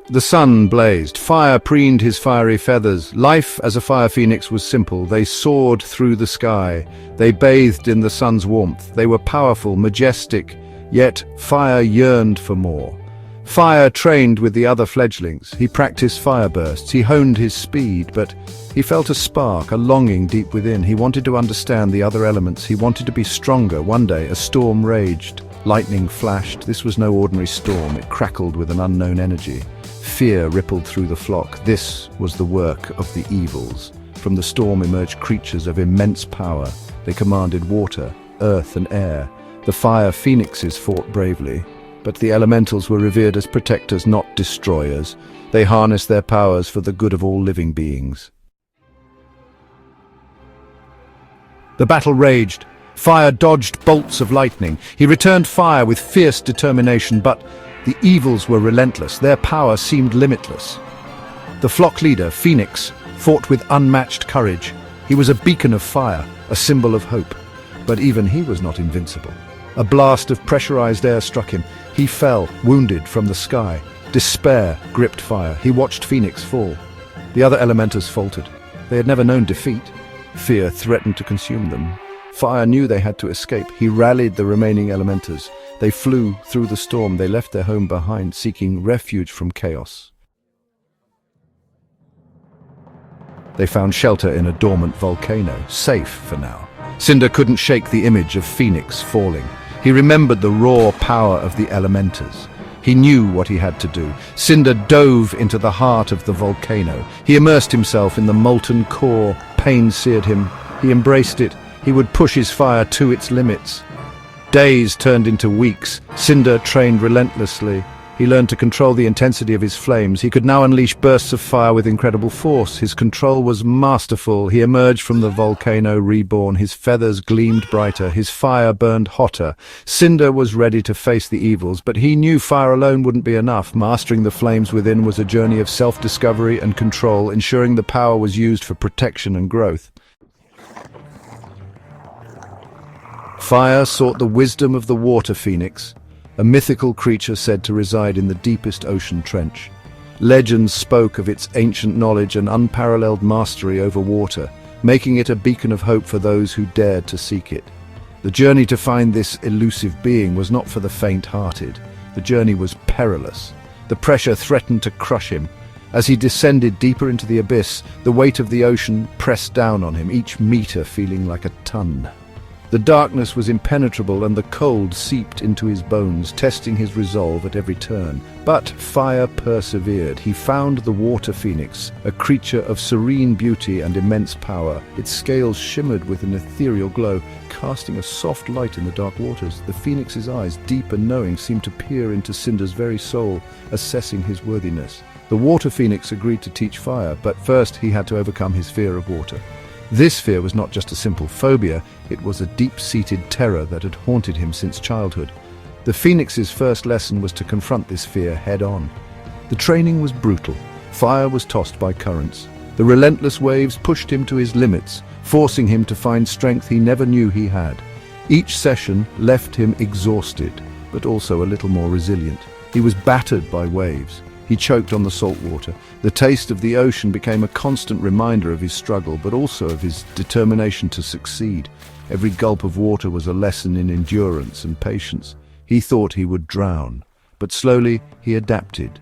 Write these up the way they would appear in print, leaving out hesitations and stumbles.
The sun blazed. Fire preened his fiery feathers. Life as a fire phoenix was simple. They soared through the sky. They bathed in the sun's warmth. They were powerful, majestic, yet fire yearned for more. Fire trained with the other fledglings. He practiced fire bursts. He honed his speed, but he felt a spark, a longing deep within. He wanted to understand the other elements. He wanted to be stronger. One day, a storm raged. Lightning flashed. This was no ordinary storm. It crackled with an unknown energy. Fear rippled through the flock. This was the work of the evils. From the storm emerged creatures of immense power. They commanded water, earth, and air. The fire phoenixes fought bravely, but the elementals were revered as protectors, not destroyers. They harnessed their powers for the good of all living beings. The battle raged. Fire dodged bolts of lightning. He returned fire with fierce determination, but the evils were relentless. Their power seemed limitless. The flock leader, Phoenix, fought with unmatched courage. He was a beacon of fire, a symbol of hope. But even he was not invincible. A blast of pressurized air struck him. He fell, wounded, from the sky. Despair gripped Fire. He watched Phoenix fall. The other elementals faltered. They had never known defeat. Fear threatened to consume them. Fire knew they had to escape. He rallied the remaining elementals. They flew through the storm. They left their home behind, seeking refuge from chaos. They found shelter in a dormant volcano, safe for now. Cinder couldn't shake the image of Phoenix falling. He remembered the raw power of the elementals. He knew what he had to do. Cinder dove into the heart of the volcano. He immersed himself in the molten core. Pain seared him. He embraced it. He would push his fire to its limits. Days turned into weeks. Cinder trained relentlessly. He learned to control the intensity of his flames. He could now unleash bursts of fire with incredible force. His control was masterful. He emerged from the volcano reborn. His feathers gleamed brighter. His fire burned hotter. Cinder was ready to face the evils, but he knew fire alone wouldn't be enough. Mastering the flames within was a journey of self-discovery and control, ensuring the power was used for protection and growth. Fire sought the wisdom of the water phoenix, a mythical creature said to reside in the deepest ocean trench. Legends spoke of its ancient knowledge and unparalleled mastery over water, making it a beacon of hope for those who dared to seek it. The journey to find this elusive being was not for the faint-hearted. The journey was perilous. The pressure threatened to crush him. As he descended deeper into the abyss, the weight of the ocean pressed down on him, each meter feeling like a ton. The darkness was impenetrable and the cold seeped into his bones, testing his resolve at every turn. But Fire persevered. He found the water phoenix, a creature of serene beauty and immense power. Its scales shimmered with an ethereal glow, casting a soft light in the dark waters. The phoenix's eyes, deep and knowing, seemed to peer into Cinder's very soul, assessing his worthiness. The water phoenix agreed to teach Fire, but first he had to overcome his fear of water. This fear was not just a simple phobia, it was a deep-seated terror that had haunted him since childhood. The Phoenix's first lesson was to confront this fear head-on. The training was brutal. Fire was tossed by currents. The relentless waves pushed him to his limits, forcing him to find strength he never knew he had. Each session left him exhausted, but also a little more resilient. He was battered by waves. He choked on the salt water. The taste of the ocean became a constant reminder of his struggle, but also of his determination to succeed. Every gulp of water was a lesson in endurance and patience. He thought he would drown, but slowly he adapted.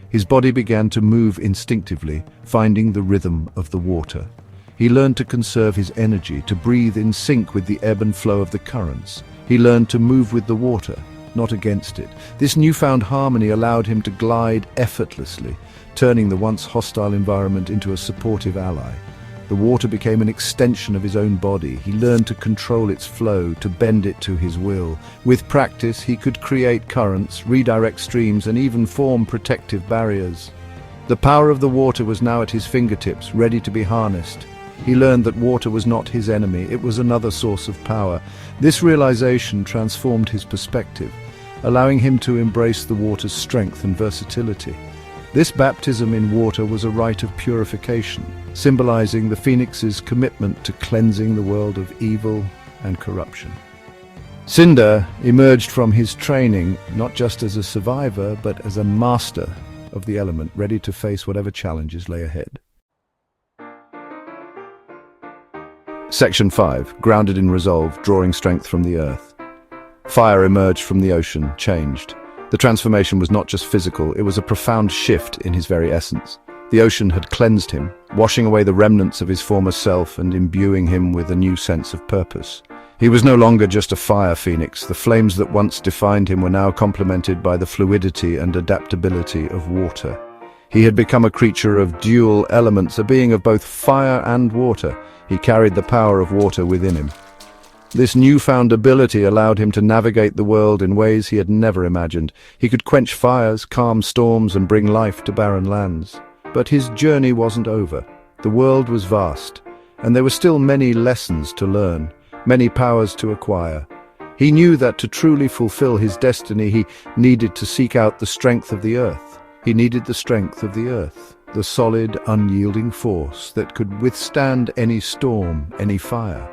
His body began to move instinctively, finding the rhythm of the water. He learned to conserve his energy, to breathe in sync with the ebb and flow of the currents. He learned to move with the water, not against it. This newfound harmony allowed him to glide effortlessly, turning the once hostile environment into a supportive ally. The water became an extension of his own body. He learned to control its flow, to bend it to his will. With practice, he could create currents, redirect streams, and even form protective barriers. The power of the water was now at his fingertips, ready to be harnessed. He learned that water was not his enemy, it was another source of power. This realization transformed his perspective, allowing him to embrace the water's strength and versatility. This baptism in water was a rite of purification, symbolizing the Phoenix's commitment to cleansing the world of evil and corruption. Cinder emerged from his training not just as a survivor, but as a master of the element, ready to face whatever challenges lay ahead. Section 5. Grounded in resolve, drawing strength from the earth. Fire emerged from the ocean, changed. The transformation was not just physical, it was a profound shift in his very essence. The ocean had cleansed him, washing away the remnants of his former self and imbuing him with a new sense of purpose. He was no longer just a fire phoenix. The flames that once defined him were now complemented by the fluidity and adaptability of water. He had become a creature of dual elements, a being of both fire and water. He carried the power of water within him. This newfound ability allowed him to navigate the world in ways he had never imagined. He could quench fires, calm storms, and bring life to barren lands. But his journey wasn't over. The world was vast, and there were still many lessons to learn, many powers to acquire. He knew that to truly fulfill his destiny, he needed to seek out the strength of the earth. He needed the strength of the earth, the solid, unyielding force that could withstand any storm, any fire.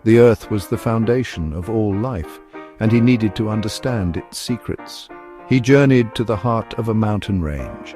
The earth was the foundation of all life, and he needed to understand its secrets. He journeyed to the heart of a mountain range.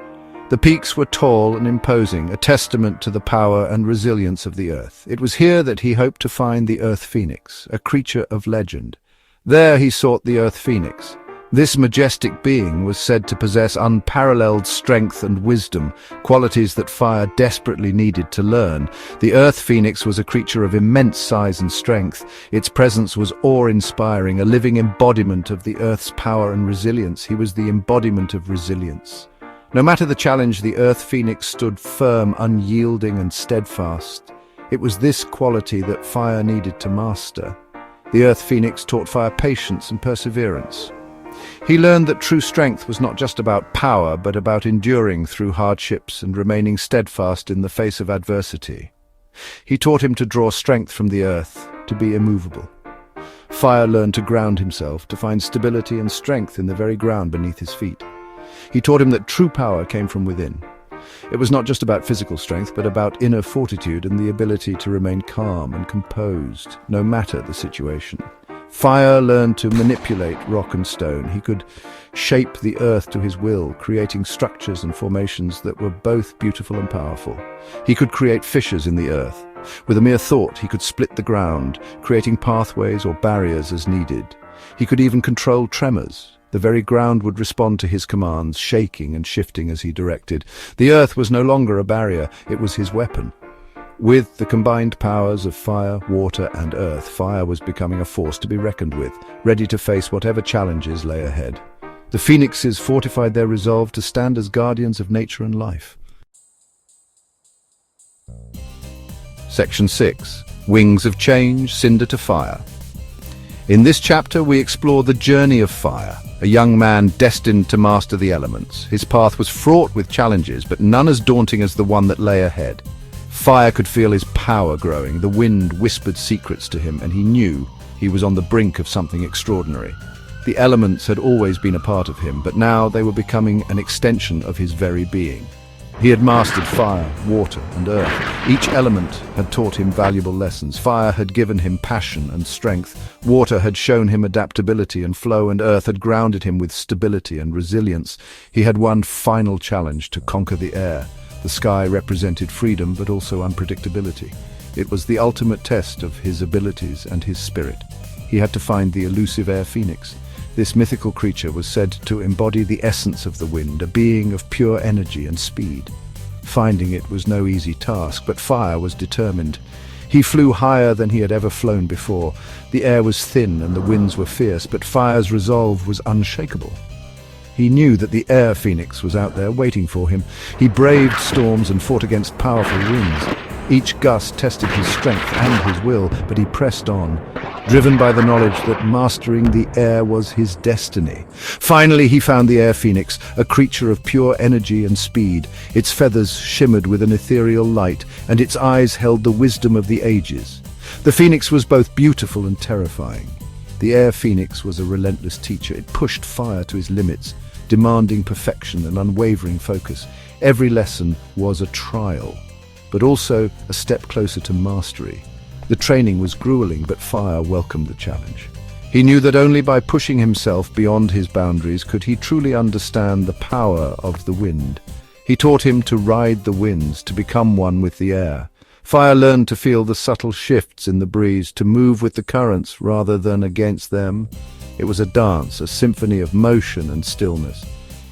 The peaks were tall and imposing, a testament to the power and resilience of the earth. It was here that he hoped to find the Earth Phoenix, a creature of legend. There he sought the Earth Phoenix. This majestic being was said to possess unparalleled strength and wisdom, qualities that fire desperately needed to learn. The Earth Phoenix was a creature of immense size and strength. Its presence was awe-inspiring, a living embodiment of the Earth's power and resilience. He was the embodiment of resilience. No matter the challenge, the Earth Phoenix stood firm, unyielding and steadfast. It was this quality that fire needed to master. The Earth Phoenix taught fire patience and perseverance. He learned that true strength was not just about power, but about enduring through hardships and remaining steadfast in the face of adversity. He taught him to draw strength from the earth, to be immovable. Fire learned to ground himself, to find stability and strength in the very ground beneath his feet. He taught him that true power came from within. It was not just about physical strength, but about inner fortitude and the ability to remain calm and composed, no matter the situation. Fire learned to manipulate rock and stone. He could shape the earth to his will, creating structures and formations that were both beautiful and powerful. He could create fissures in the earth. With a mere thought, he could split the ground, creating pathways or barriers as needed. He could even control tremors. The very ground would respond to his commands, shaking and shifting as he directed. The earth was no longer a barrier, it was his weapon. With the combined powers of fire, water and earth, fire was becoming a force to be reckoned with, ready to face whatever challenges lay ahead. The phoenixes fortified their resolve to stand as guardians of nature and life. Section 6. Wings of Change, Cinder to Fire. In this chapter we explore the journey of fire, a young man destined to master the elements. His path was fraught with challenges, but none as daunting as the one that lay ahead. Fire could feel his power growing. The wind whispered secrets to him, and he knew he was on the brink of something extraordinary. The elements had always been a part of him, but now they were becoming an extension of his very being. He had mastered fire, water, and earth. Each element had taught him valuable lessons. Fire had given him passion and strength. Water had shown him adaptability and flow, and earth had grounded him with stability and resilience. He had one final challenge: to conquer the air. The sky represented freedom, but also unpredictability. It was the ultimate test of his abilities and his spirit. He had to find the elusive Air Phoenix. This mythical creature was said to embody the essence of the wind, a being of pure energy and speed. Finding it was no easy task, but Fire was determined. He flew higher than he had ever flown before. The air was thin and the winds were fierce, but Fire's resolve was unshakable. He knew that the Air Phoenix was out there waiting for him. He braved storms and fought against powerful winds. Each gust tested his strength and his will, but he pressed on, driven by the knowledge that mastering the air was his destiny. Finally, he found the Air Phoenix, a creature of pure energy and speed. Its feathers shimmered with an ethereal light, and its eyes held the wisdom of the ages. The Phoenix was both beautiful and terrifying. The Air Phoenix was a relentless teacher. It pushed Fire to his limits, demanding perfection and unwavering focus. Every lesson was a trial, but also a step closer to mastery. The training was grueling, but Fire welcomed the challenge. He knew that only by pushing himself beyond his boundaries could he truly understand the power of the wind. He taught him to ride the winds, to become one with the air. Fire learned to feel the subtle shifts in the breeze, to move with the currents rather than against them. It was a dance, a symphony of motion and stillness.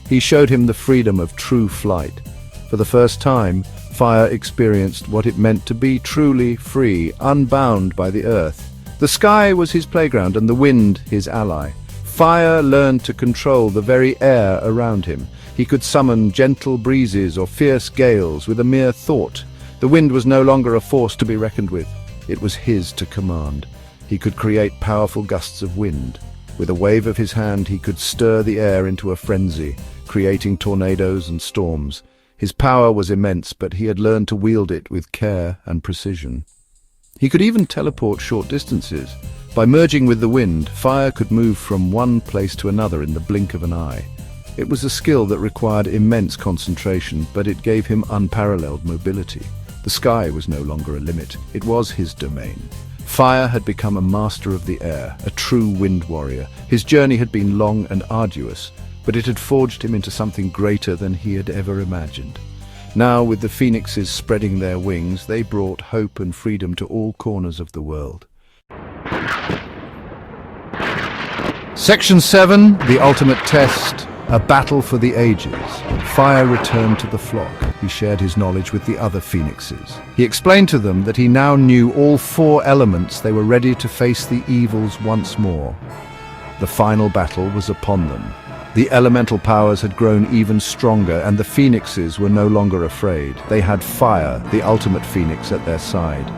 He showed him the freedom of true flight. For the first time, Fire experienced what it meant to be truly free, unbound by the earth. The sky was his playground and the wind his ally. Fire learned to control the very air around him. He could summon gentle breezes or fierce gales with a mere thought. The wind was no longer a force to be reckoned with. It was his to command. He could create powerful gusts of wind. With a wave of his hand, he could stir the air into a frenzy, creating tornadoes and storms. His power was immense, but he had learned to wield it with care and precision. He could even teleport short distances. By merging with the wind, Fire could move from one place to another in the blink of an eye. It was a skill that required immense concentration, but it gave him unparalleled mobility. The sky was no longer a limit. It was his domain. Fire had become a master of the air, a true wind warrior. His journey had been long and arduous, but it had forged him into something greater than he had ever imagined. Now, with the phoenixes spreading their wings, they brought hope and freedom to all corners of the world. Section 7, The Ultimate Test. A battle for the ages. Fire returned to the flock. He shared his knowledge with the other phoenixes. He explained to them that he now knew all 4 elements. They were ready to face the evils once more. The final battle was upon them. The elemental powers had grown even stronger, and the phoenixes were no longer afraid. They had Fire, the ultimate phoenix, at their side.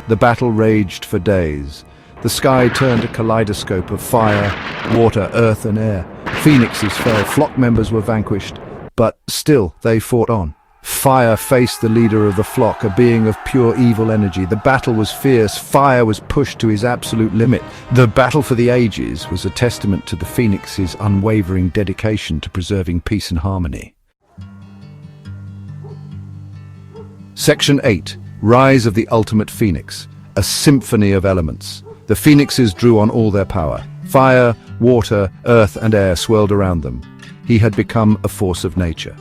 The battle raged for days. The sky turned a kaleidoscope of fire, water, earth, and air. Phoenixes fell, flock members were vanquished, but still they fought on. Fire faced the leader of the flock, a being of pure evil energy. The battle was fierce. Fire was pushed to his absolute limit. The battle for the ages was a testament to the phoenix's unwavering dedication to preserving peace and harmony. Section 8. Rise of the Ultimate Phoenix. A symphony of elements. The phoenixes drew on all their power. Fire, water, earth, and air swirled around them. He had become a force of nature.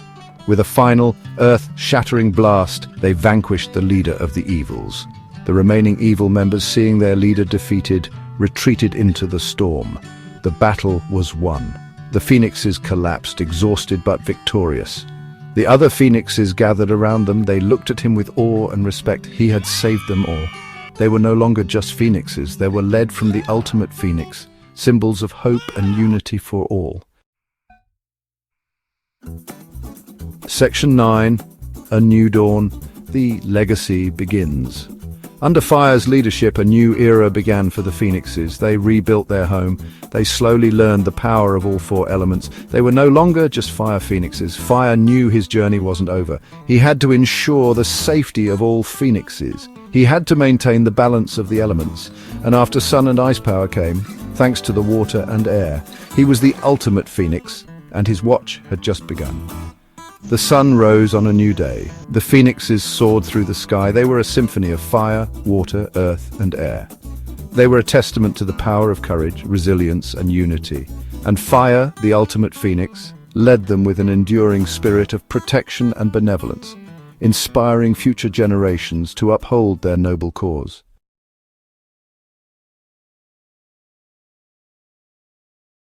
With a final, earth-shattering blast, they vanquished the leader of the evils. The remaining evil members, seeing their leader defeated, retreated into the storm. The battle was won. The phoenixes collapsed, exhausted but victorious. The other phoenixes gathered around them. They looked at him with awe and respect. He had saved them all. They were no longer just phoenixes. They were led from the ultimate phoenix, symbols of hope and unity for all. Section 9. A New Dawn. The legacy begins. Under Fire's leadership, a new era began for the phoenixes. They rebuilt their home. They slowly learned the power of all 4 elements. They were no longer just fire phoenixes. Fire knew his journey wasn't over. He had to ensure the safety of all phoenixes. He had to maintain the balance of the elements. And after sun and ice power came, thanks to the water and air, he was the ultimate phoenix, and his watch had just begun. The sun rose on a new day. The phoenixes soared through the sky. They were a symphony of fire, water, earth, and air. They were a testament to the power of courage, resilience, and unity. And Fire, the ultimate phoenix, led them with an enduring spirit of protection and benevolence, inspiring future generations to uphold their noble cause.